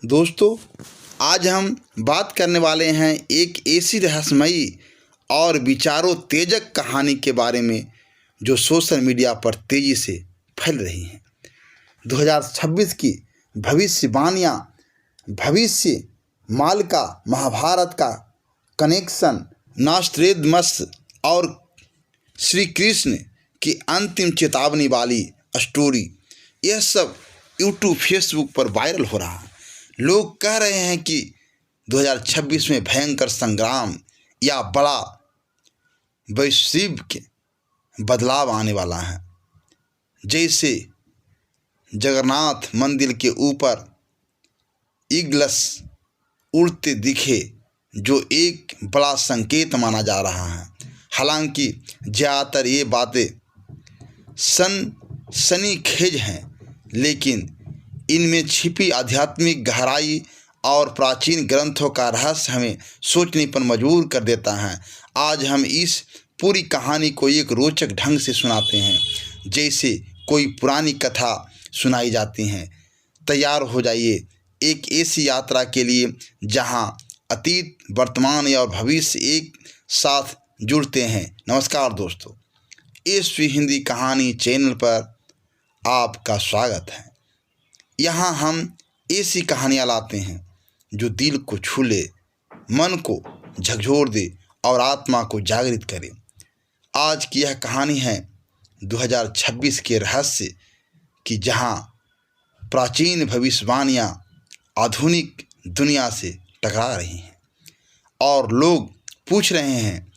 दोस्तों, आज हम बात करने वाले हैं एक ऐसी रहस्यमयी और विचारोत्तेजक कहानी के बारे में जो सोशल मीडिया पर तेज़ी से फैल रही हैं। 2026 की भविष्यवाणियाँ, भविष्य मालिका, महाभारत का कनेक्शन, नास्ट्रेदमस और श्री कृष्ण की अंतिम चेतावनी वाली स्टोरी, यह सब यूट्यूब फेसबुक पर वायरल हो रहा है। लोग कह रहे हैं कि 2026 में भयंकर संग्राम या बड़ा वैश्विक बदलाव आने वाला है। जैसे जगन्नाथ मंदिर के ऊपर ईगल्स उड़ते दिखे, जो एक बड़ा संकेत माना जा रहा है। हालांकि ज़्यादातर ये बातें सनसनीखेज हैं, लेकिन इनमें छिपी आध्यात्मिक गहराई और प्राचीन ग्रंथों का रहस्य हमें सोचने पर मजबूर कर देता है। आज हम इस पूरी कहानी को एक रोचक ढंग से सुनाते हैं, जैसे कोई पुरानी कथा सुनाई जाती है। तैयार हो जाइए एक ऐसी यात्रा के लिए जहां अतीत, वर्तमान और भविष्य एक साथ जुड़ते हैं। नमस्कार दोस्तों, एसवी हिंदी कहानी चैनल पर आपका स्वागत है। यहाँ हम ऐसी कहानियाँ लाते हैं जो दिल को छू ले, मन को झकझोर दे और आत्मा को जागृत करे। आज की यह कहानी है 2026 के रहस्य की, जहाँ प्राचीन भविष्यवाणियाँ आधुनिक दुनिया से टकरा रही हैं और लोग पूछ रहे हैं,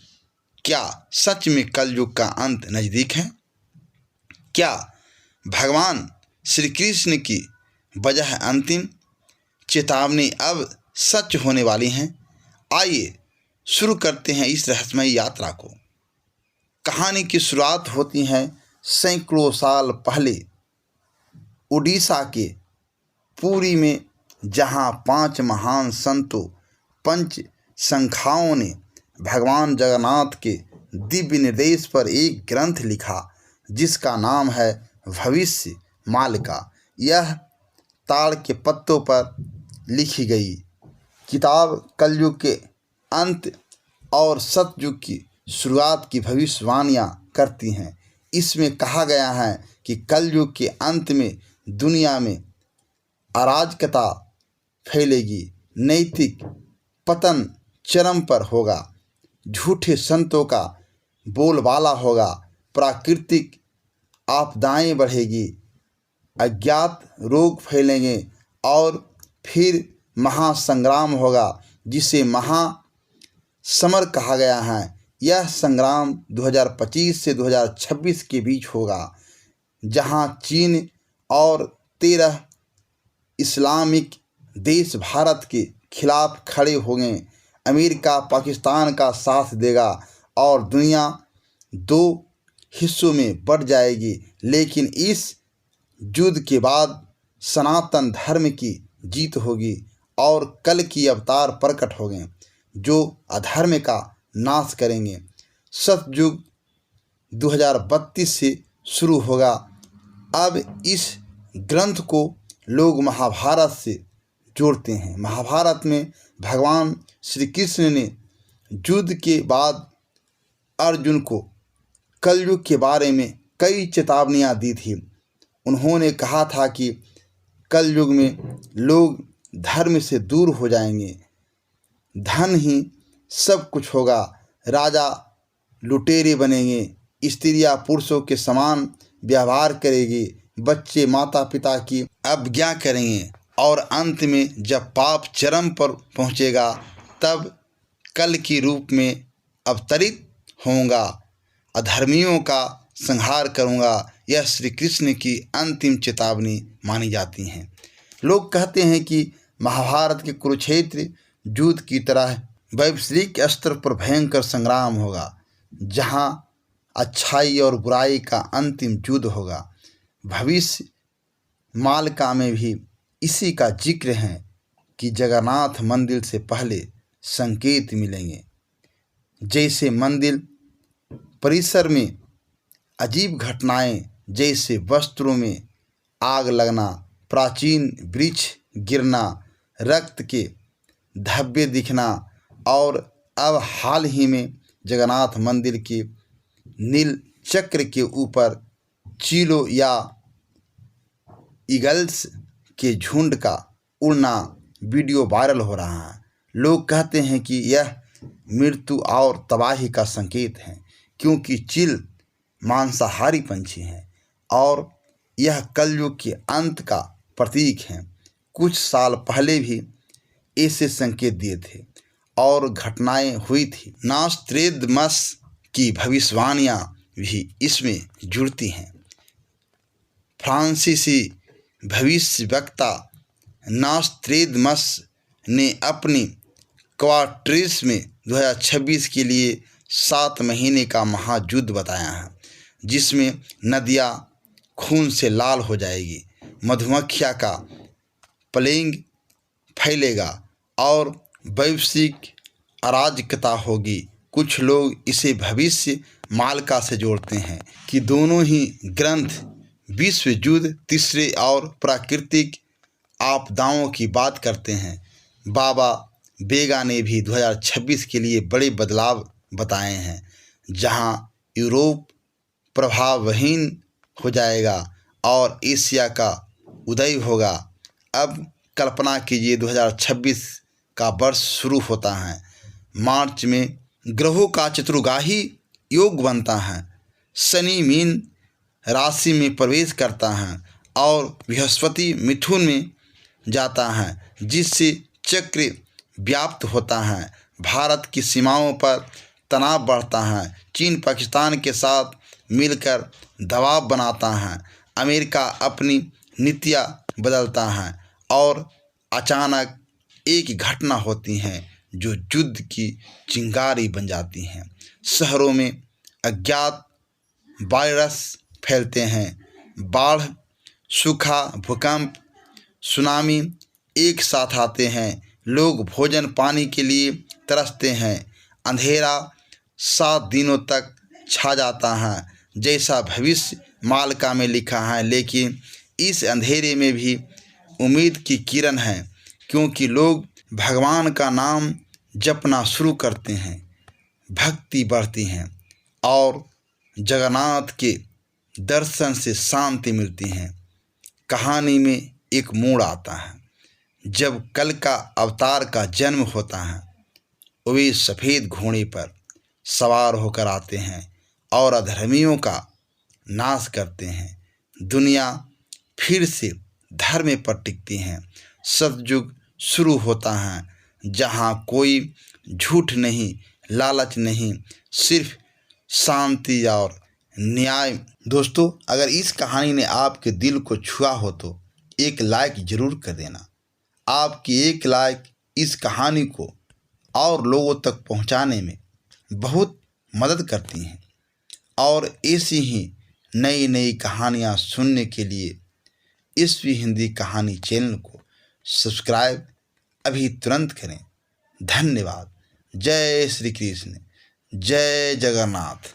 क्या सच में कलयुग का अंत नज़दीक है? क्या भगवान श्री कृष्ण की वजह अंतिम चेतावनी अब सच होने वाली हैं? आइए शुरू करते हैं इस रहस्यमयी यात्रा को। कहानी की शुरुआत होती है सैकड़ों साल पहले उड़ीसा के पुरी में, जहां 5 महान संतों, पंच संख्याओं ने भगवान जगन्नाथ के दिव्य निर्देश पर एक ग्रंथ लिखा, जिसका नाम है भविष्य मालिका। यह ताड़ के पत्तों पर लिखी गई किताब कलयुग के अंत और सतयुग की शुरुआत की भविष्यवाणियाँ करती हैं। इसमें कहा गया है कि कलयुग के अंत में दुनिया में अराजकता फैलेगी, नैतिक पतन चरम पर होगा, झूठे संतों का बोलबाला होगा, प्राकृतिक आपदाएं बढ़ेगी, अज्ञात रोग फैलेंगे और फिर महासंग्राम होगा, जिसे महासमर कहा गया है। यह संग्राम 2025 से 2026 के बीच होगा, जहां चीन और 13 इस्लामिक देश भारत के खिलाफ खड़े होंगे। अमेरिका पाकिस्तान का साथ देगा और दुनिया 2 हिस्सों में बढ़ जाएगी। लेकिन इस युद्ध के बाद सनातन धर्म की जीत होगी और कल की अवतार प्रकट होंगे, जो अधर्म का नाश करेंगे। सतयुग 2032 से शुरू होगा। अब इस ग्रंथ को लोग महाभारत से जोड़ते हैं। महाभारत में भगवान श्री कृष्ण ने युद्ध के बाद अर्जुन को कलयुग के बारे में कई चेतावनियाँ दी थी। उन्होंने कहा था कि कलयुग में लोग धर्म से दूर हो जाएंगे, धन ही सब कुछ होगा, राजा लुटेरे बनेंगे, स्त्रियां पुरुषों के समान व्यवहार करेगी, बच्चे माता पिता की अवज्ञा करेंगे और अंत में जब पाप चरम पर पहुंचेगा, तब कल की रूप में अवतरित होऊंगा, अधर्मियों का संहार करूंगा। यह श्री कृष्ण की अंतिम चेतावनी मानी जाती हैं। लोग कहते हैं कि महाभारत के कुरुक्षेत्र युद्ध की तरह वैश्विक स्तर पर भयंकर संग्राम होगा, जहां अच्छाई और बुराई का अंतिम युद्ध होगा। भविष्य मालिका में भी इसी का जिक्र है कि जगन्नाथ मंदिर से पहले संकेत मिलेंगे, जैसे मंदिर परिसर में अजीब घटनाएं, जैसे वस्त्रों में आग लगना, प्राचीन वृक्ष गिरना, रक्त के धब्बे दिखना और अब हाल ही में जगन्नाथ मंदिर के नील चक्र के ऊपर चीलों या ईगल्स के झुंड का उड़ना वीडियो वायरल हो रहा है। लोग कहते हैं कि यह मृत्यु और तबाही का संकेत है, क्योंकि चील मांसाहारी पंछी हैं और यह कलयुग के अंत का प्रतीक है। कुछ साल पहले भी ऐसे संकेत दिए थे और घटनाएं हुई थी। नॉस्ट्रेडमस की भविष्यवाणियां भी इसमें जुड़ती हैं। फ्रांसीसी भविष्यवक्ता नॉस्ट्रेडमस ने अपनी क्वार्ट्रिस में 2026 के लिए 7 महीने का महायुद्ध बताया है, जिसमें नदियाँ खून से लाल हो जाएगी, मधुमक्खियाँ का प्लेग फैलेगा और वैश्विक अराजकता होगी। कुछ लोग इसे भविष्य मालका से जोड़ते हैं कि दोनों ही ग्रंथ विश्व युद्ध, तीसरे और प्राकृतिक आपदाओं की बात करते हैं। बाबा बेगा ने भी 2026 के लिए बड़े बदलाव बताए हैं, जहां यूरोप प्रभावहीन हो जाएगा और एशिया का उदय होगा। अब कल्पना कीजिए 2026 का वर्ष शुरू होता है। मार्च में ग्रहों का चतुर्ग्राही योग बनता है। शनि मीन राशि में प्रवेश करता है और बृहस्पति मिथुन में जाता है, जिससे चक्र व्याप्त होता है। भारत की सीमाओं पर तनाव बढ़ता है। चीन पाकिस्तान के साथ मिलकर दबाव बनाता है। अमेरिका अपनी नीतियाँ बदलता है और अचानक एक घटना होती है जो युद्ध की चिंगारी बन जाती है। शहरों में अज्ञात वायरस फैलते हैं। बाढ़, सूखा, भूकंप, सुनामी एक साथ आते हैं। लोग भोजन पानी के लिए तरसते हैं। अंधेरा 7 दिनों तक छा जाता है, जैसा भविष्य मालका में लिखा है। लेकिन इस अंधेरे में भी उम्मीद की किरण है, क्योंकि लोग भगवान का नाम जपना शुरू करते हैं, भक्ति बढ़ती है और जगन्नाथ के दर्शन से शांति मिलती है। कहानी में एक मोड़ आता है जब कल का अवतार का जन्म होता है। वे सफ़ेद घोड़े पर सवार होकर आते हैं और अधर्मियों का नाश करते हैं। दुनिया फिर से धर्म पर टिकती है। सतयुग शुरू होता है, जहाँ कोई झूठ नहीं, लालच नहीं, सिर्फ शांति और न्याय। दोस्तों, अगर इस कहानी ने आपके दिल को छुआ हो तो एक लाइक ज़रूर कर देना। आपकी एक लाइक इस कहानी को और लोगों तक पहुंचाने में बहुत मदद करती हैं। और ऐसी ही नई नई कहानियां सुनने के लिए ईसवी हिंदी कहानी चैनल को सब्सक्राइब अभी तुरंत करें। धन्यवाद। जय श्री कृष्ण, जय जगन्नाथ।